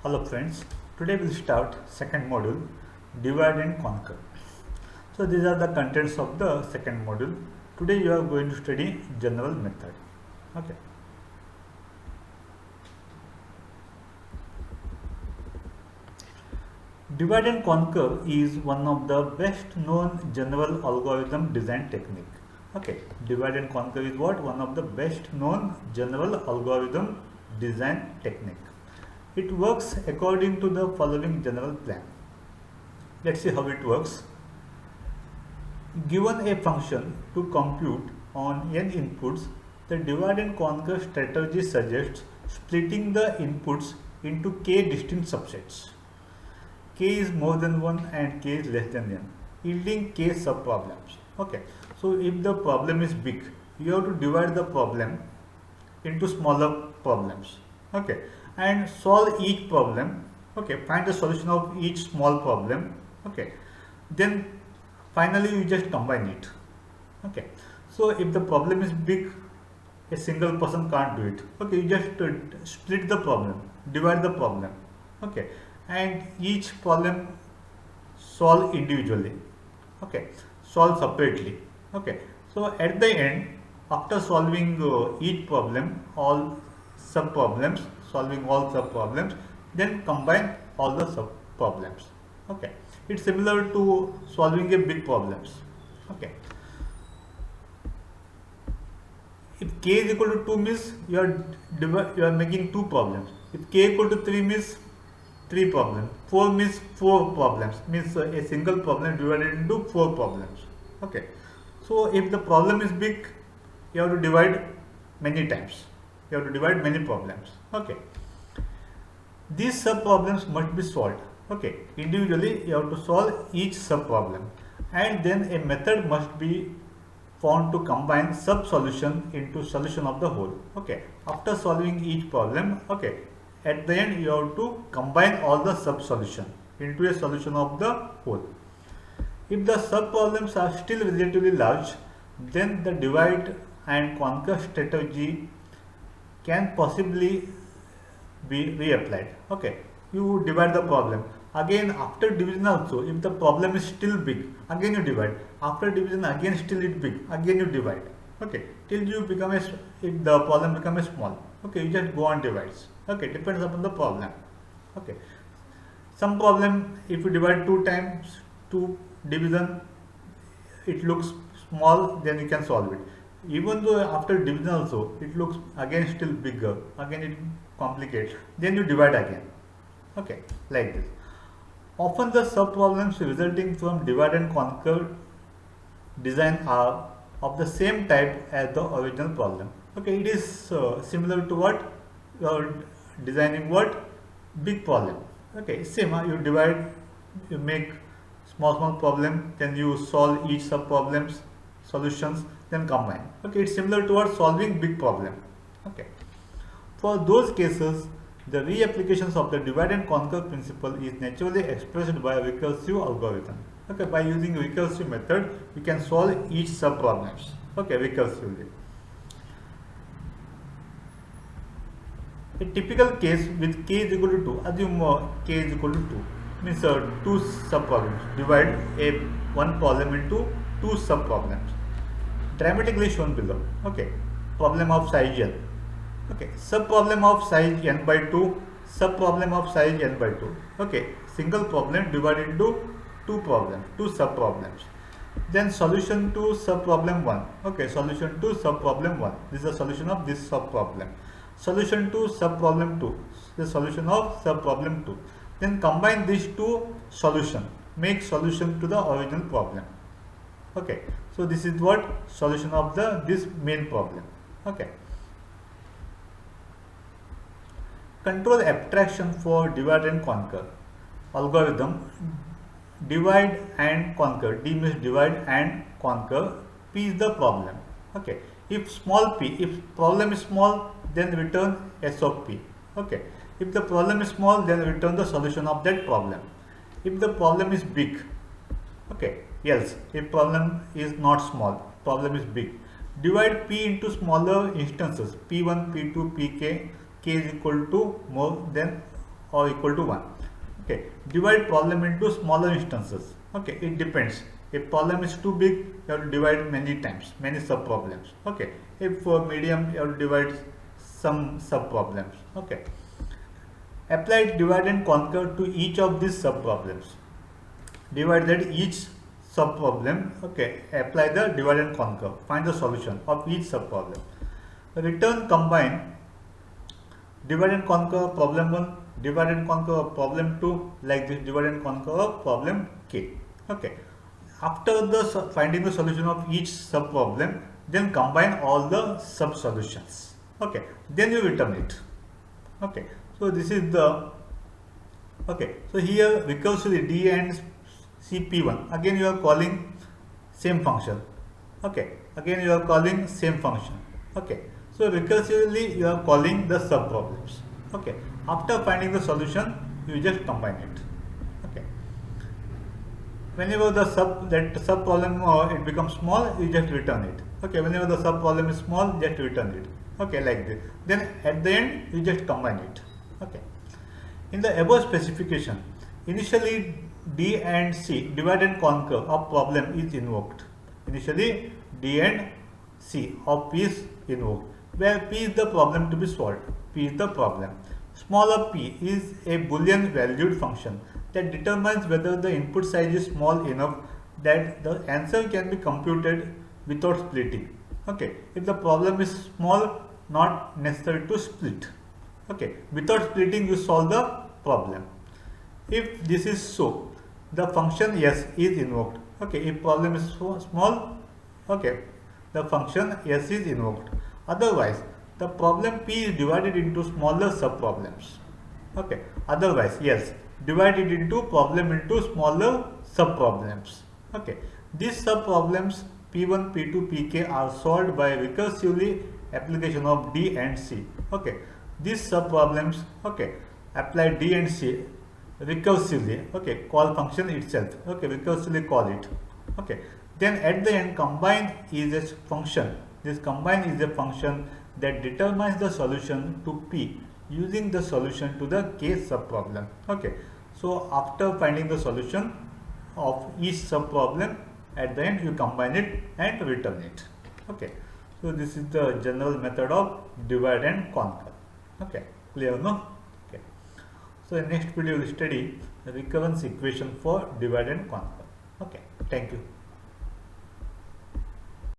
Hello friends, today we'll start second module, divide and conquer. So these are the contents of the second module. Today you are going to study general method. Okay. Divide and conquer is one of the best known general algorithm design technique. Okay, divide and conquer is what? One of the best known general algorithm design technique. It works according to the following general plan. Let's see how it works. Given a function to compute on n inputs, the divide and conquer strategy suggests splitting the inputs into k distinct subsets. K is more than 1 and k is less than n, yielding k subproblems. Okay, so if the problem is big, you have to divide the problem into smaller problems. Okay, and solve each problem. Okay, find the solution of each small problem. Okay, then finally you just combine it. Okay, so if the problem is big, a single person can't do it. Okay, you just split the problem, divide the problem. Okay, and each problem solve individually. Okay, solve separately. Okay, so at the end, after solving each problem, all sub problems, solving all sub problems, then combine all the sub problems. Okay, it's similar to solving a big problems. Okay, if k is equal to 2 means you are making two problems. If k equal to 3 means three problems. 4 means four problems, means a single problem divided into four problems. Okay, so if the problem is big, you have to divide many times. You have to divide many problems. Okay, these sub problems must be solved. Okay, individually you have to solve each sub problem, and then a method must be found to combine sub solution into solution of the whole. Okay, after solving each problem, okay, at the end you have to combine all the sub solution into a solution of the whole. If the sub problems are still relatively large, then the divide and conquer strategy can possibly be reapplied. Okay, you divide the problem again. After division also, if the problem is still big, again you divide. After division again still it big, again you divide. Okay, till you become if the problem becomes small. Okay, you just go on divides. Okay, depends upon the problem. Okay, some problem if you divide two times, two division, it looks small, then you can solve it. Even though after division also it looks again still bigger, again it complicates, then you divide again. Okay, like this. Often the sub problems resulting from divide and conquer design are of the same type as the original problem. Okay, it is similar to what you are designing what big problem. Okay, same. You divide, you make small problem, then you solve each sub problems solutions, then combine. Okay, it's similar to what solving big problem. Okay, for those cases, the reapplications of the divide and conquer principle is naturally expressed by a recursive algorithm. Okay, by using recursive method, we can solve each sub problems. Okay, recursively. A typical case with k is equal to 2, assume k is equal to 2, means two sub problems. Divide one problem into two sub problems. Dramatically shown below. Okay, problem of size n. Okay, sub problem of size n by 2, sub problem of size n by 2. Okay, single problem divided into two problems, two sub problems. Then solution to sub problem 1. Okay, solution to sub problem 1. This is the solution of this sub problem. Solution to sub problem 2. The solution of sub problem 2. Then combine these two solution. Make solution to the original problem. Okay, so this is what solution of this main problem. Okay. Control abstraction for divide and conquer algorithm. Divide and conquer. D means divide and conquer. P is the problem. Okay. If small p, if problem is small, then return S of p. Okay. If the problem is small, then return the solution of that problem. If the problem is big, okay. Else, if problem is not small, problem is big. Divide p into smaller instances. P1, P2, Pk. K is equal to more than or equal to 1. Okay, divide problem into smaller instances. Okay, it depends. If problem is too big, you have to divide many times, many sub problems. Okay, if medium, you have to divide some sub problems. Okay, apply divide and conquer to each of these sub problems. Divide that each sub problem. Okay, apply the divide and conquer. Find the solution of each sub problem. Return combine divide and conquer problem 1, divide and conquer problem 2, like this, divide and conquer problem k. Okay, after the finding the solution of each sub problem, then combine all the sub solutions. Okay, then you return it. Okay, so this is the, okay, so here recursively d and cp1, again you are calling same function. Okay, again you are calling same function. Okay, so recursively you are calling the sub problems. Okay, after finding the solution, you just combine it. Okay, whenever the sub problem it becomes small, you just return it. Okay, whenever the sub problem is small, just return it. Okay, like this. Then at the end, you just combine it. Okay, in the above specification, initially D and C, divide and conquer of problem, is invoked. Initially D and C of P is invoked, where P is the problem to be solved. P is the problem. Smaller p is a Boolean valued function that determines whether the input size is small enough that the answer can be computed without splitting. Okay, if the problem is small, not necessary to split. Okay, without splitting you solve the problem. If this is so, the function s is invoked. Okay, if problem is so small, okay, the function s is invoked. Otherwise, the problem p is divided into smaller sub problems. Okay, otherwise, yes, divided into problem into smaller sub problems. Okay, these sub problems p1, p2, pk are solved by recursively application of d and c. Okay, these sub problems, okay, apply d and c recursively. Okay, call function itself. Okay, recursively call it. Okay, then at the end, combine is a function. This combine is a function that determines the solution to p using the solution to the k sub problem. Okay, so after finding the solution of each sub problem, at the end you combine it and return it. Okay, so this is the general method of divide and conquer. Okay, clear, no? Okay, so in next video we will study the recurrence equation for divide and conquer. Okay, thank you.